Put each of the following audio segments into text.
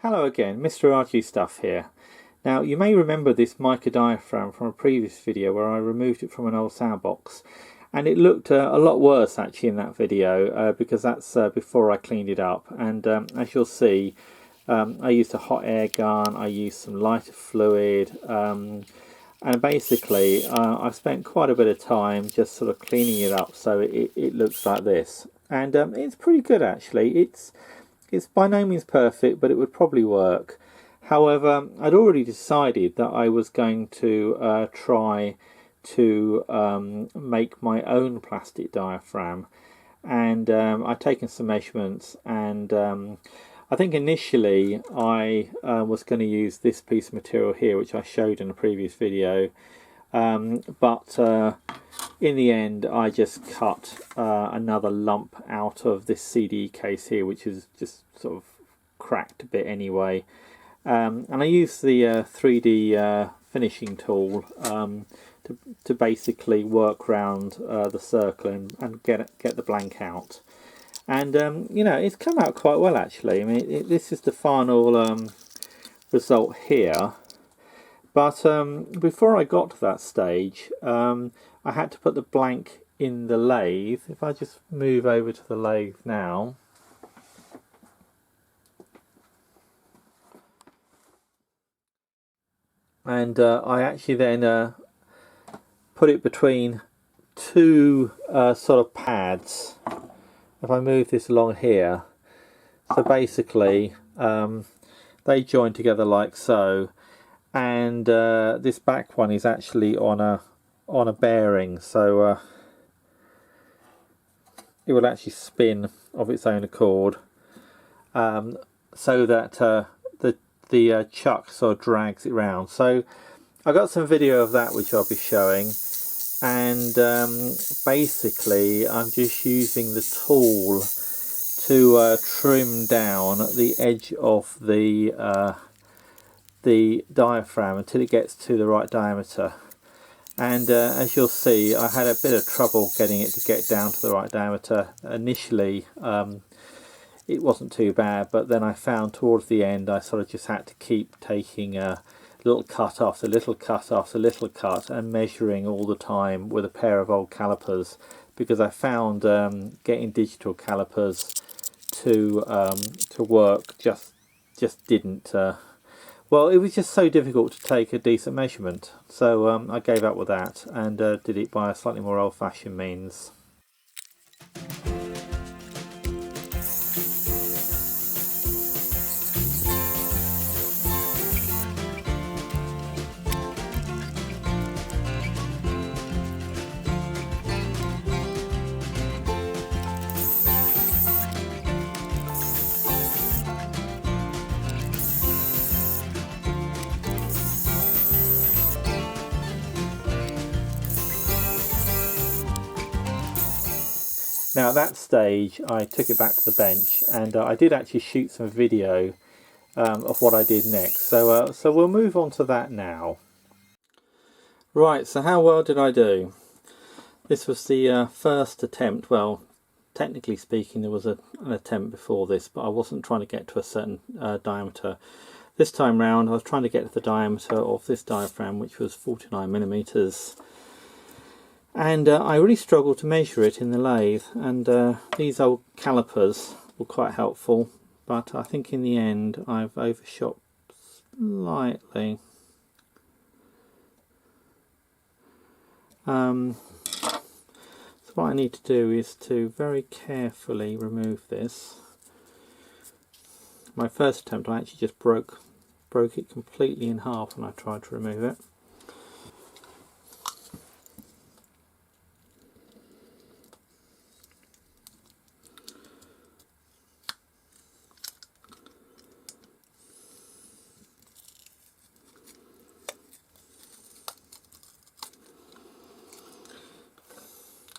Hello again, Mr. RG Stuff here. Now you may remember this mica diaphragm from a previous video where I removed it from an old soundbox, and it looked a lot worse actually in that video because that's before I cleaned it up. And as you'll see, I used a hot air gun, I used some lighter fluid, and basically I've spent quite a bit of time just sort of cleaning it up so it looks like this. And it's pretty good actually. It's by no means perfect, but it would probably work. However, I'd already decided that I was going to try to make my own plastic diaphragm, and I'd taken some measurements, and I think initially I was going to use this piece of material here, which I showed in a previous video, but in the end I just cut another lump out of this CD case here, which is just sort of cracked a bit anyway, and I used the 3D finishing tool to basically work around the circle and get the blank out. And you know, it's come out quite well actually. I mean, this is the final result here. But before I got to that stage, I had to put the blank in the lathe. If I just move over to the lathe now. And I actually then put it between two sort of pads. If I move this along here, so basically they join together like so. And this back one is actually on a bearing, so it will actually spin of its own accord, so that the chuck sort of drags it round. So I got some video of that which I'll be showing, and basically I'm just using the tool to trim down the edge of the diaphragm until it gets to the right diameter. And as you'll see, I had a bit of trouble getting it to get down to the right diameter. Initially it wasn't too bad, but then I found towards the end I sort of just had to keep taking a little cut after little cut after little cut and measuring all the time with a pair of old calipers, because I found getting digital calipers to work just didn't well, it was just so difficult to take a decent measurement, so I gave up with that and did it by a slightly more old-fashioned means. Now at that stage I took it back to the bench, and I did actually shoot some video of what I did next, so we'll move on to that now. Right, so how well did I do? This was the first attempt. Well, technically speaking there was an attempt before this, but I wasn't trying to get to a certain diameter. This time round I was trying to get to the diameter of this diaphragm, which was 49mm. And I really struggled to measure it in the lathe, and these old calipers were quite helpful, but I think in the end I've overshot slightly. So what I need to do is to very carefully remove this. My first attempt I actually just broke it completely in half when I tried to remove it.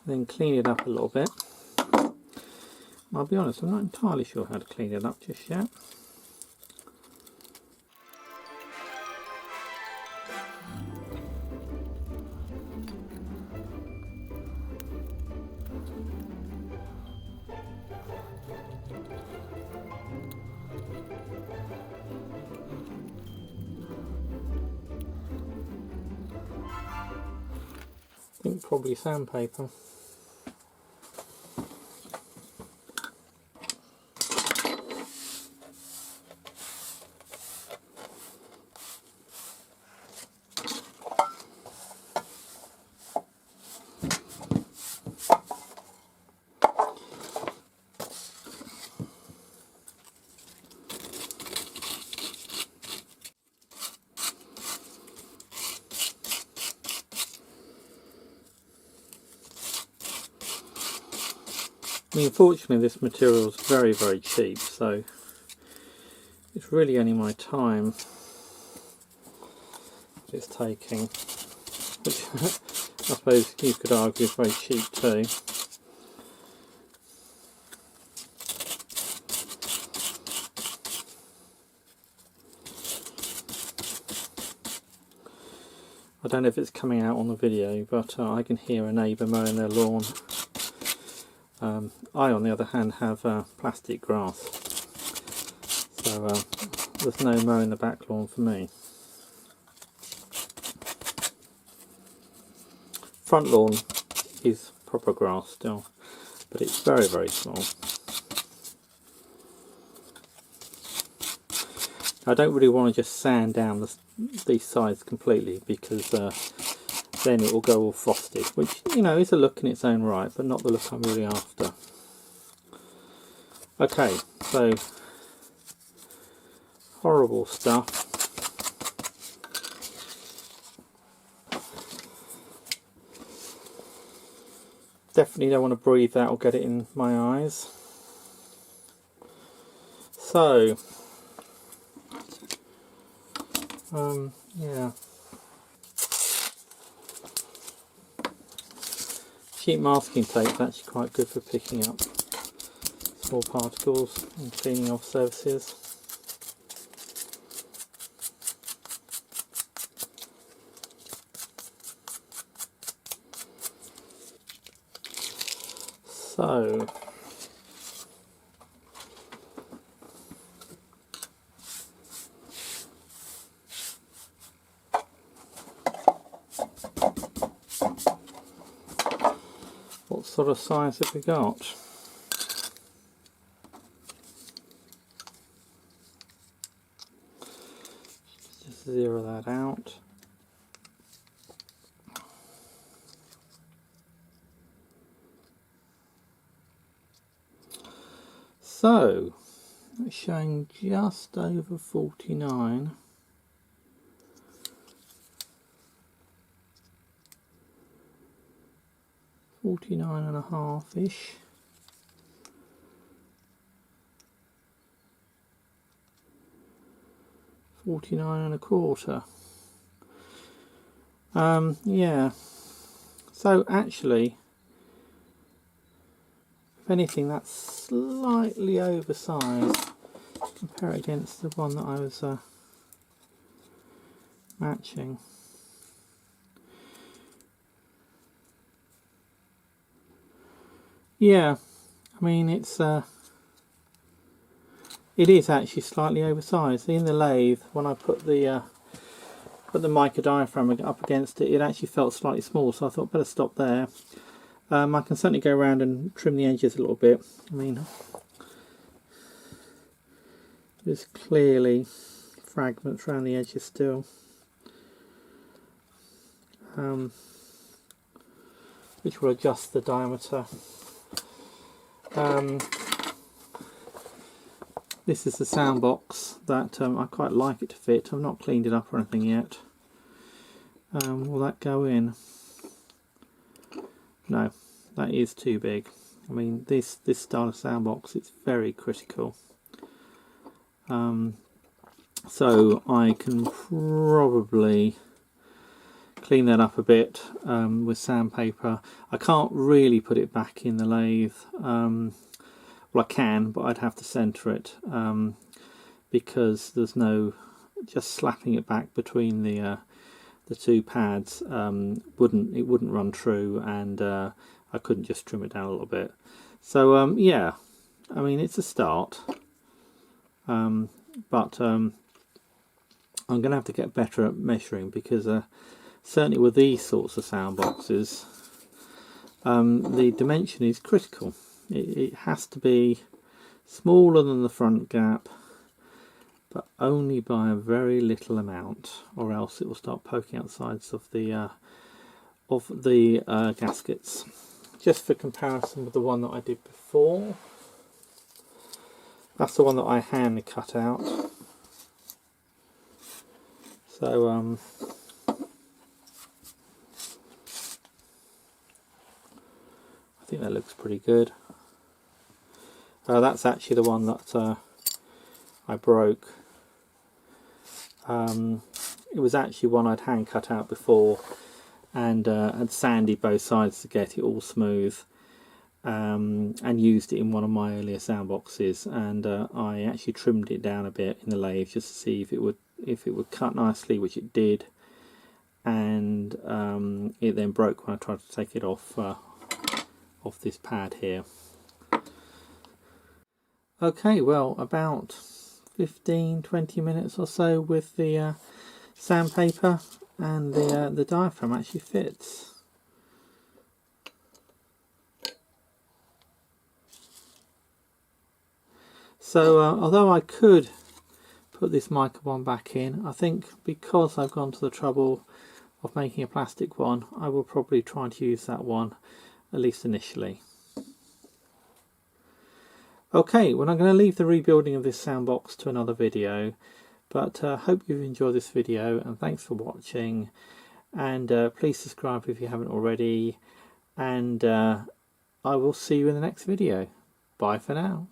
Then clean it up a little bit. I'll be honest, I'm not entirely sure how to clean it up just yet. I think probably sandpaper. I mean, unfortunately this material is very, very cheap, so it's really only my time it's taking, which I suppose you could argue is very cheap too. I don't know if it's coming out on the video, but I can hear a neighbour mowing their lawn. I, on the other hand, have plastic grass, so there's no mow in the back lawn for me. Front lawn is proper grass still, but it's very, very small. I don't really want to just sand down these sides completely, because then it will go all frosted, which, you know, is a look in its own right, but not the look I'm really after. Okay, so horrible stuff. Definitely don't want to breathe that or get it in my eyes. So, yeah. Sheet masking tape is actually quite good for picking up small particles and cleaning off surfaces. So, what sort of size have we got? Just zero that out. So, it's showing just over 49. 49.5-ish. $49.25. Yeah. So actually, if anything, that's slightly oversized. Compare it against the one that I was matching. Yeah, I mean it is actually slightly oversized. In the lathe, when I put the mica diaphragm up against it, it actually felt slightly small, so I thought better stop there. I can certainly go around and trim the edges a little bit. I mean, there's clearly fragments around the edges still, which will adjust the diameter. This is the sound box that I quite like it to fit. I've not cleaned it up or anything yet. Will that go in? No, that is too big. I mean, this style of sound box, it's very critical. So I can probably clean that up a bit with sandpaper. I can't really put it back in the lathe. Well, I can, but I'd have to centre it because there's no, just slapping it back between the two pads wouldn't run true, and I couldn't just trim it down a little bit. So yeah, I mean, it's a start, but I'm going to have to get better at measuring, because certainly with these sorts of sound boxes, the dimension is critical. It has to be smaller than the front gap, but only by a very little amount, or else it will start poking out the sides of the gaskets. Just for comparison with the one that I did before, that's the one that I hand cut out. So I think that looks pretty good. That's actually the one that I broke. It was actually one I'd hand cut out before, and had sanded both sides to get it all smooth, and used it in one of my earlier sound boxes, and I actually trimmed it down a bit in the lathe just to see if it would cut nicely, which it did, and it then broke when I tried to take it off this pad here. Okay, well, about 15-20 minutes or so with the sandpaper, and the diaphragm actually fits. So although I could put this mica one back in, I think because I've gone to the trouble of making a plastic one, I will probably try to use that one, at least initially. Okay, well, I'm going to leave the rebuilding of this soundbox to another video, but hope you've enjoyed this video, and thanks for watching, and please subscribe if you haven't already, and I will see you in the next video. Bye for now.